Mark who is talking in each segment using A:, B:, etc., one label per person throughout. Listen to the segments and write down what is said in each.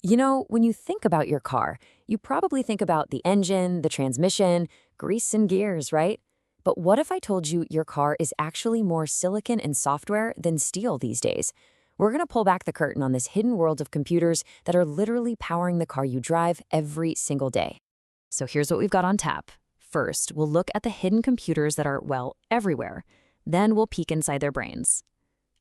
A: When you think about your car, you probably think about the engine, the transmission, grease and gears, right? But what if I told you your car is actually more silicon and software than steel these days? We're going to pull back the curtain on this hidden world of computers that are literally powering the car you drive every single day. So here's what we've got on tap. First, we'll look at the hidden computers that are, well, everywhere. Then we'll peek inside their brains.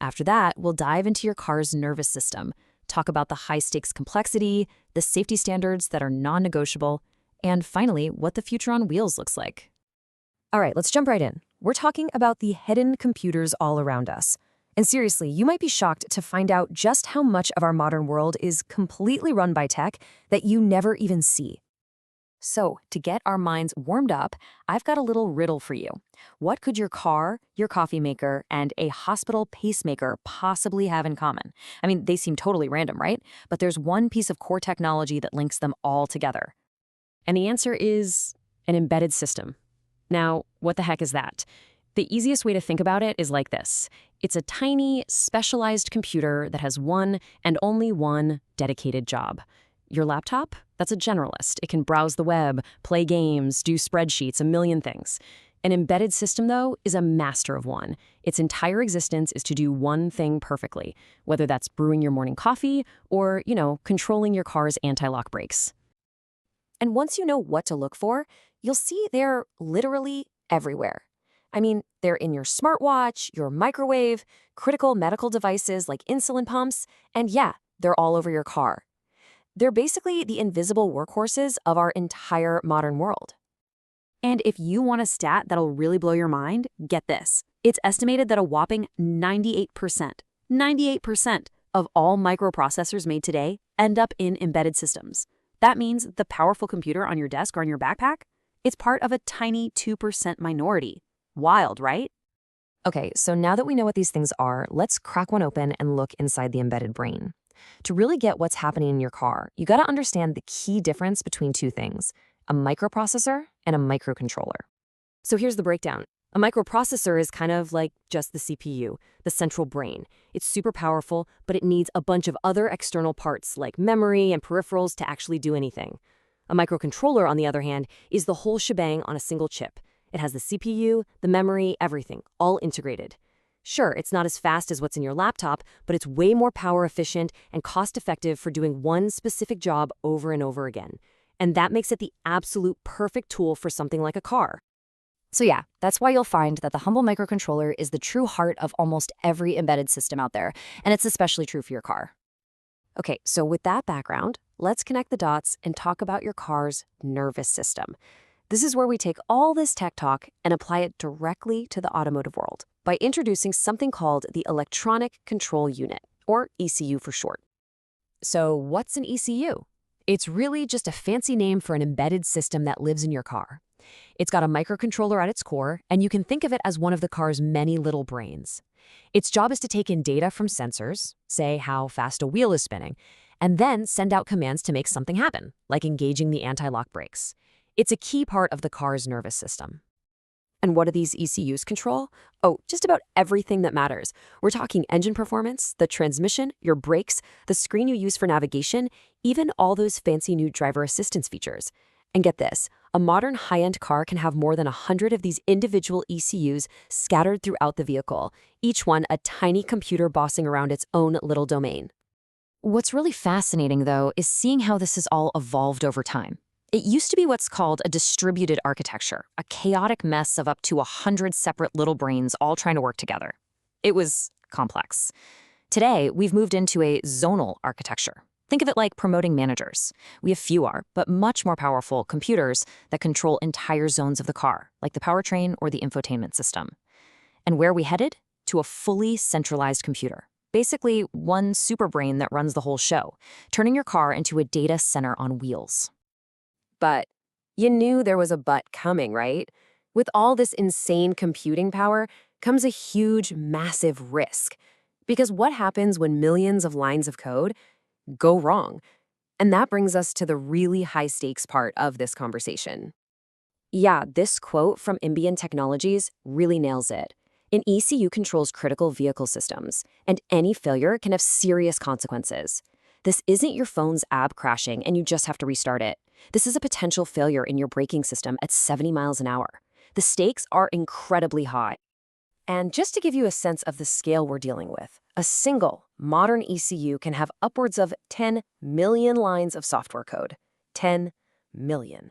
A: After that, we'll dive into your car's nervous system, talk about the high-stakes complexity, the safety standards that are non-negotiable, and finally, what the future on wheels looks like.
B: All right, let's jump right in. We're talking about the hidden computers all around us. And seriously, you might be shocked to find out just how much of our modern world is completely run by tech that you never even see. So, to get our minds warmed up, I've got a little riddle for you. What could your car, your coffee maker, and a hospital pacemaker possibly have in common? I mean, they seem totally random, right? But there's one piece of core technology that links them all together. And the answer is an embedded system. Now, what the heck is that? The easiest way to think about it is like this. It's a tiny, specialized computer that has one and only one dedicated job. Your laptop? That's a generalist. It can browse the web, play games, do spreadsheets, a million things. An embedded system, though, is a master of one. Its entire existence is to do one thing perfectly, whether that's brewing your morning coffee or, controlling your car's anti-lock brakes.
A: And once you know what to look for, you'll see they're literally everywhere. I mean, they're in your smartwatch, your microwave, critical medical devices like insulin pumps, and yeah, they're all over your car. They're basically the invisible workhorses of our entire modern world.
B: And if you want a stat that'll really blow your mind, get this. It's estimated that a whopping 98% of all microprocessors made today end up in embedded systems. That means the powerful computer on your desk or on your backpack, it's part of a tiny 2% minority. Wild, right?
A: Okay, so now that we know what these things are, let's crack one open and look inside the embedded brain. To really get what's happening in your car, you gotta understand the key difference between two things, a microprocessor and a microcontroller.
B: So here's the breakdown. A microprocessor is kind of like just the CPU, the central brain. It's super powerful, but it needs a bunch of other external parts like memory and peripherals to actually do anything. A microcontroller, on the other hand, is the whole shebang on a single chip. It has the CPU, the memory, everything, all integrated. Sure, it's not as fast as what's in your laptop, but it's way more power efficient and cost-effective for doing one specific job over and over again. And that makes it the absolute perfect tool for something like a car.
A: So yeah, that's why you'll find that the humble microcontroller is the true heart of almost every embedded system out there, and it's especially true for your car. Okay, so with that background, let's connect the dots and talk about your car's nervous system. This is where we take all this tech talk and apply it directly to the automotive world by introducing something called the Electronic Control Unit, or ECU for short. So what's an ECU? It's really just a fancy name for an embedded system that lives in your car. It's got a microcontroller at its core, and you can think of it as one of the car's many little brains. Its job is to take in data from sensors, say how fast a wheel is spinning, and then send out commands to make something happen, like engaging the anti-lock brakes. It's a key part of the car's nervous system. And what do these ECUs control? Oh, just about everything that matters. We're talking engine performance, the transmission, your brakes, the screen you use for navigation, even all those fancy new driver assistance features. And get this, a modern high-end car can have more than 100 of these individual ECUs scattered throughout the vehicle, each one a tiny computer bossing around its own little domain. What's really fascinating, though, is seeing how this has all evolved over time. It used to be what's called a distributed architecture, a chaotic mess of up to 100 separate little brains all trying to work together. It was complex. Today, we've moved into a zonal architecture. Think of it like promoting managers. We have fewer, but much more powerful computers that control entire zones of the car, like the powertrain or the infotainment system. And where are we headed? To a fully centralized computer. Basically, one superbrain that runs the whole show, turning your car into a data center on wheels. But you knew there was a but coming, right? With all this insane computing power comes a huge, massive risk. Because what happens when millions of lines of code go wrong? And that brings us to the really high-stakes part of this conversation. Yeah, this quote from Ambient Technologies really nails it. An ECU controls critical vehicle systems, and any failure can have serious consequences. This isn't your phone's app crashing and you just have to restart it. This is a potential failure in your braking system at 70 miles an hour. The stakes are incredibly high. And just to give you a sense of the scale we're dealing with, a single modern ECU can have upwards of 10 million lines of software code. 10 million.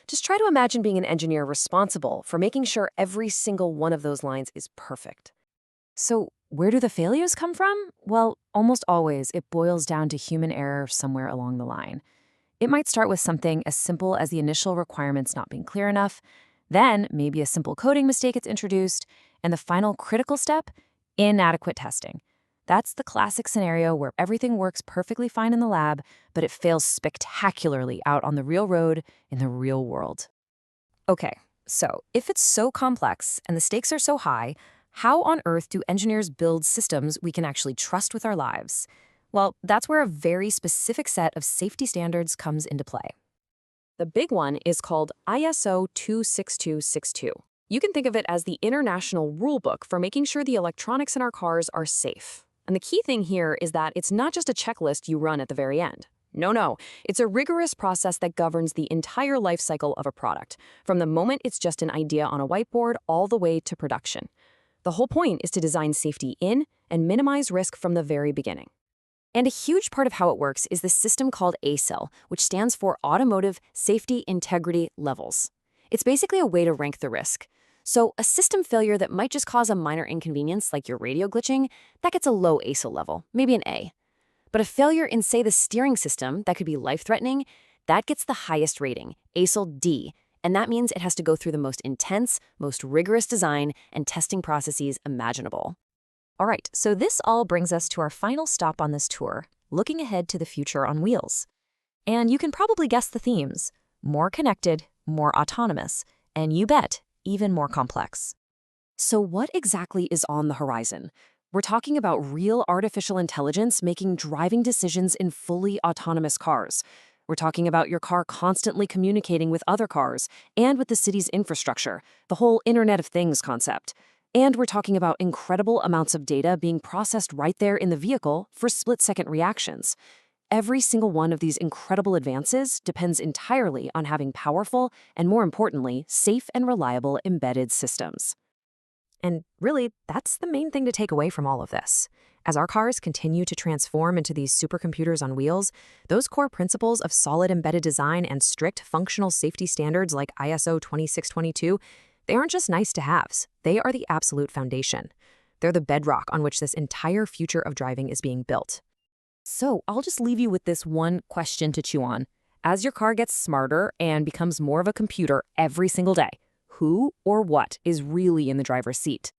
A: Just try to imagine being an engineer responsible for making sure every single one of those lines is perfect.
B: So, where do the failures come from? Well, almost always it boils down to human error somewhere along the line. It might start with something as simple as the initial requirements not being clear enough, then maybe a simple coding mistake gets introduced, and the final critical step, inadequate testing. That's the classic scenario where everything works perfectly fine in the lab, but it fails spectacularly out on the real road in the real world. Okay, so if it's so complex and the stakes are so high, how on earth do engineers build systems we can actually trust with our lives? Well, that's where a very specific set of safety standards comes into play. The big one is called ISO 26262. You can think of it as the international rulebook for making sure the electronics in our cars are safe. And the key thing here is that it's not just a checklist you run at the very end. No, it's a rigorous process that governs the entire life cycle of a product, from the moment it's just an idea on a whiteboard all the way to production. The whole point is to design safety in and minimize risk from the very beginning. And a huge part of how it works is the system called ASIL, which stands for Automotive Safety Integrity Levels. It's basically a way to rank the risk. So a system failure that might just cause a minor inconvenience like your radio glitching, that gets a low ASIL level, maybe an A. But a failure in, say, the steering system that could be life-threatening, that gets the highest rating, ASIL D, and that means it has to go through the most intense, most rigorous design and testing processes imaginable. All right, so this all brings us to our final stop on this tour, looking ahead to the future on wheels. And you can probably guess the themes: more connected, more autonomous, and you bet, even more complex. So what exactly is on the horizon? We're talking about real artificial intelligence making driving decisions in fully autonomous cars. We're talking about your car constantly communicating with other cars and with the city's infrastructure, the whole Internet of Things concept. And we're talking about incredible amounts of data being processed right there in the vehicle for split-second reactions. Every single one of these incredible advances depends entirely on having powerful and, more importantly, safe and reliable embedded systems. And really, that's the main thing to take away from all of this. As our cars continue to transform into these supercomputers on wheels, those core principles of solid embedded design and strict functional safety standards like ISO 26222, they aren't just nice-to-haves. They are the absolute foundation. They're the bedrock on which this entire future of driving is being built. So I'll just leave you with this one question to chew on. As your car gets smarter and becomes more of a computer every single day, who or what is really in the driver's seat?